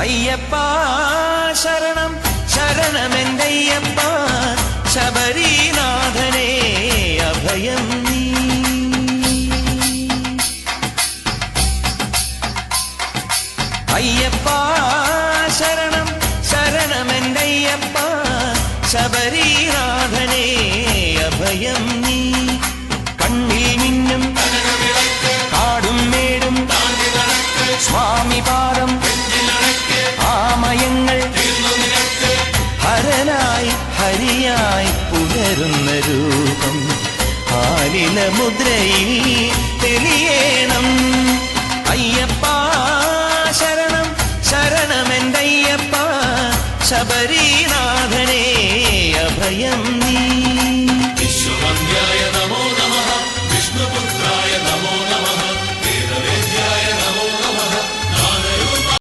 അയ്യപ്പ ശരണം ശരണമെന്തയ്യപ്പ ശബരീനാഥനേ അഭയം നീ. അയ്യപ്പ ശരണം ശരണമെന്തയ്യപ്പ ശബരീനാഥനേ അഭയം നീ. കണ്ണിൽ മിന്നും കാടും മേടും സ്വാമി പാദം ആമയങ്ങൾ ഹരനായി ഹരിയായി പുലരുന്ന രൂപം ആലില മുദ്രയിൽ തെളിയേണം. അയ്യപ്പ ശരണം ശരണമെന്തയ്യപ്പ ശബരി